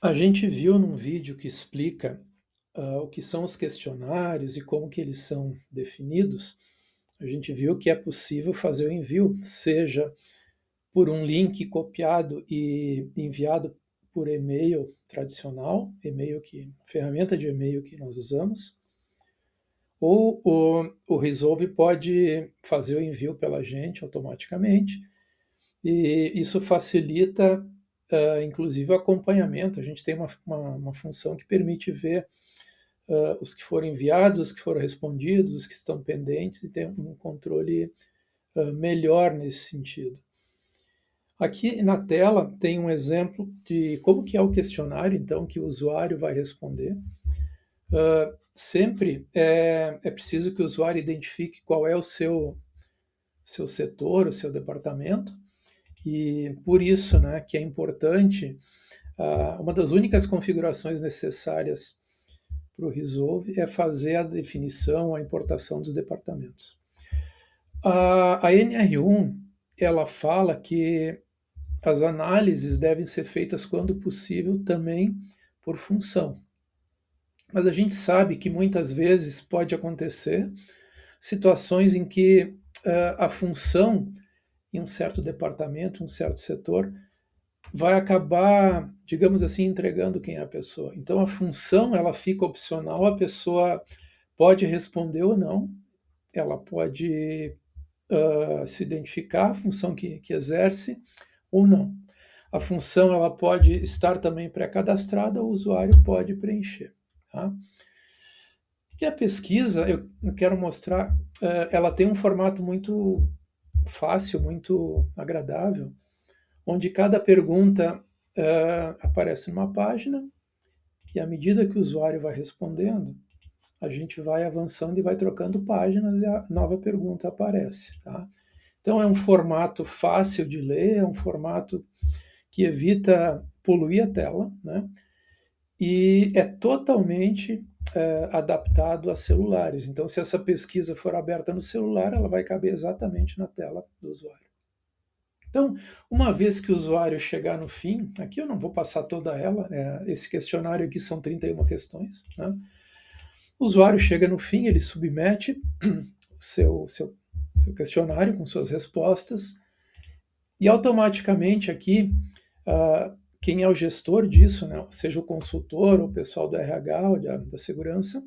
A gente viu num vídeo que explica o que são os questionários e como que eles são definidos. A gente viu que é possível fazer o envio, seja por um link copiado e enviado por e-mail tradicional, ferramenta de e-mail que nós usamos, ou o Resolve pode fazer o envio pela gente automaticamente, e isso facilita, inclusive, o acompanhamento. A gente tem uma função que permite ver os que foram enviados, os que foram respondidos, os que estão pendentes, e tem um controle melhor nesse sentido. Aqui na tela tem um exemplo de como que é o questionário, então, que o usuário vai responder. Sempre é preciso que o usuário identifique qual é o seu setor, o seu departamento, e por isso, né, que é importante, uma das únicas configurações necessárias para o Resolve é fazer a definição, a importação dos departamentos. A NR1, ela fala que as análises devem ser feitas, quando possível, também por função. Mas a gente sabe que muitas vezes pode acontecer situações em que a função em um certo departamento, um certo setor, vai acabar, digamos assim, entregando quem é a pessoa. Então a função ela fica opcional, a pessoa pode responder ou não, ela pode se identificar a função que exerce ou não. A função ela pode estar também pré-cadastrada, o usuário pode preencher. Tá? E a pesquisa, eu quero mostrar, ela tem um formato muito fácil, muito agradável, onde cada pergunta aparece numa página, e à medida que o usuário vai respondendo, a gente vai avançando e vai trocando páginas e a nova pergunta aparece. Tá? Então é um formato fácil de ler, é um formato que evita poluir a tela, né? E é totalmente adaptado a celulares. Então, se essa pesquisa for aberta no celular, ela vai caber exatamente na tela do usuário. Então, uma vez que o usuário chegar no fim, aqui eu não vou passar toda ela, esse questionário aqui são 31 questões, né? O usuário chega no fim, ele submete o seu questionário com suas respostas, e automaticamente aqui, quem é o gestor disso, né, seja o consultor ou o pessoal do RH ou da segurança,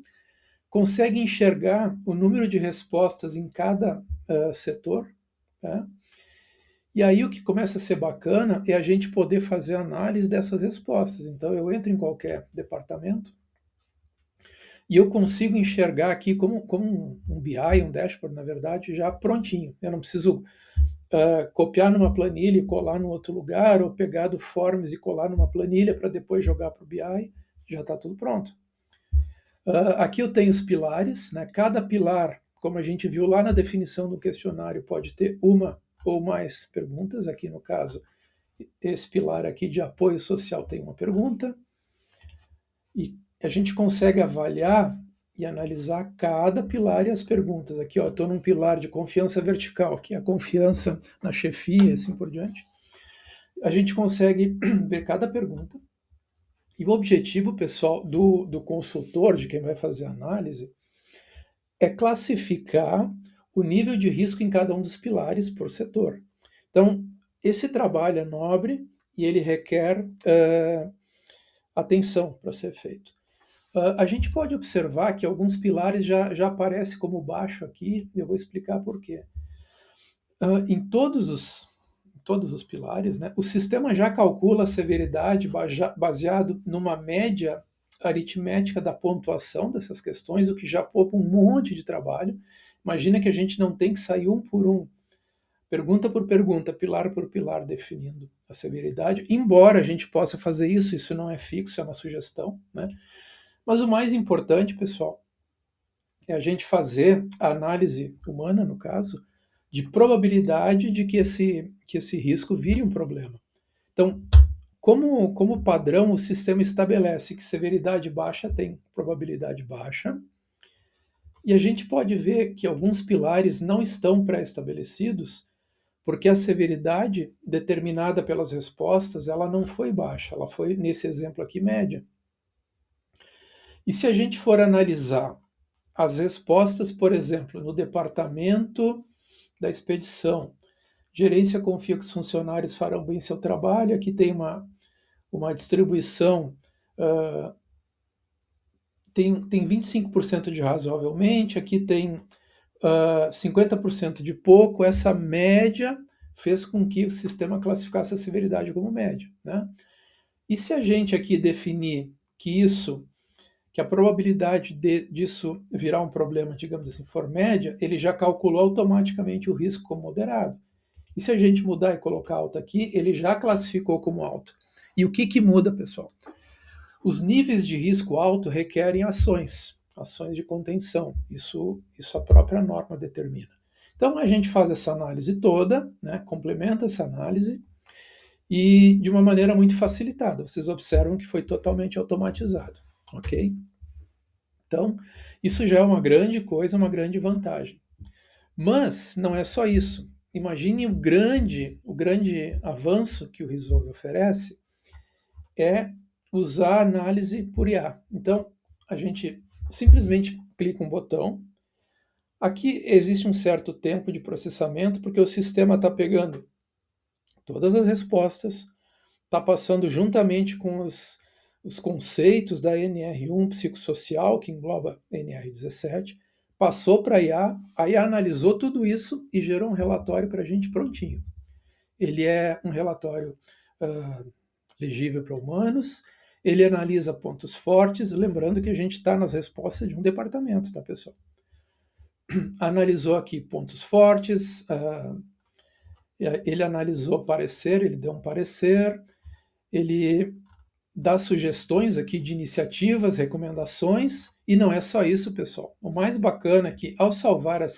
consegue enxergar o número de respostas em cada setor, tá? E aí o que começa a ser bacana é a gente poder fazer análise dessas respostas. Então eu entro em qualquer departamento e eu consigo enxergar aqui como um BI, um dashboard, na verdade, já prontinho. Eu não preciso copiar numa planilha e colar num outro lugar, ou pegar do Forms e colar numa planilha para depois jogar para o BI, já está tudo pronto. Aqui eu tenho os pilares, né? Cada pilar, como a gente viu lá na definição do questionário, pode ter uma ou mais perguntas. Aqui no caso, esse pilar aqui de apoio social tem uma pergunta, e a gente consegue avaliar e analisar cada pilar e as perguntas. Aqui, ó, estou num pilar de confiança vertical, que é a confiança na chefia, assim por diante. A gente consegue ver cada pergunta. E o objetivo, pessoal, do consultor, de quem vai fazer a análise, é classificar o nível de risco em cada um dos pilares por setor. Então, esse trabalho é nobre e ele requer atenção para ser feito. A gente pode observar que alguns pilares já aparecem como baixo aqui, e eu vou explicar por quê. Em todos os pilares, né, o sistema já calcula a severidade baseado numa média aritmética da pontuação dessas questões, o que já poupa um monte de trabalho. Imagina que a gente não tem que sair um por um, pergunta por pergunta, pilar por pilar, definindo a severidade, embora a gente possa fazer isso, isso não é fixo, é uma sugestão, né? Mas o mais importante, pessoal, é a gente fazer a análise humana, no caso, de probabilidade de que esse risco vire um problema. Então, como padrão, o sistema estabelece que severidade baixa tem probabilidade baixa, e a gente pode ver que alguns pilares não estão pré-estabelecidos, porque a severidade determinada pelas respostas, ela não foi baixa, ela foi, nesse exemplo aqui, média. E se a gente for analisar as respostas, por exemplo, no departamento da expedição, gerência confia que os funcionários farão bem seu trabalho, aqui tem uma distribuição, tem 25% de razoavelmente, aqui tem 50% de pouco. Essa média fez com que o sistema classificasse a severidade como média, né? E se a gente aqui definir que a probabilidade disso virar um problema, digamos assim, for média, ele já calculou automaticamente o risco como moderado. E se a gente mudar e colocar alto aqui, ele já classificou como alto. E o que muda, pessoal? Os níveis de risco alto requerem ações de contenção. Isso a própria norma determina. Então a gente faz essa análise toda, né, complementa essa análise e de uma maneira muito facilitada. Vocês observam que foi totalmente automatizado, ok? Então isso já é uma grande coisa, uma grande vantagem. Mas não é só isso. Imagine o grande avanço que o Resolve oferece é usar análise por IA. Então, a gente simplesmente clica um botão. Aqui existe um certo tempo de processamento, porque o sistema está pegando todas as respostas, está passando juntamente com os conceitos da NR1 psicossocial, que engloba NR17, passou para a IA analisou tudo isso e gerou um relatório para a gente prontinho. Ele é um relatório legível para humanos, ele analisa pontos fortes, lembrando que a gente está nas respostas de um departamento, tá, pessoal? Analisou aqui pontos fortes, ele analisou parecer, ele deu um parecer, ele dá sugestões aqui de iniciativas, recomendações, e não é só isso, pessoal. O mais bacana é que, ao salvar essa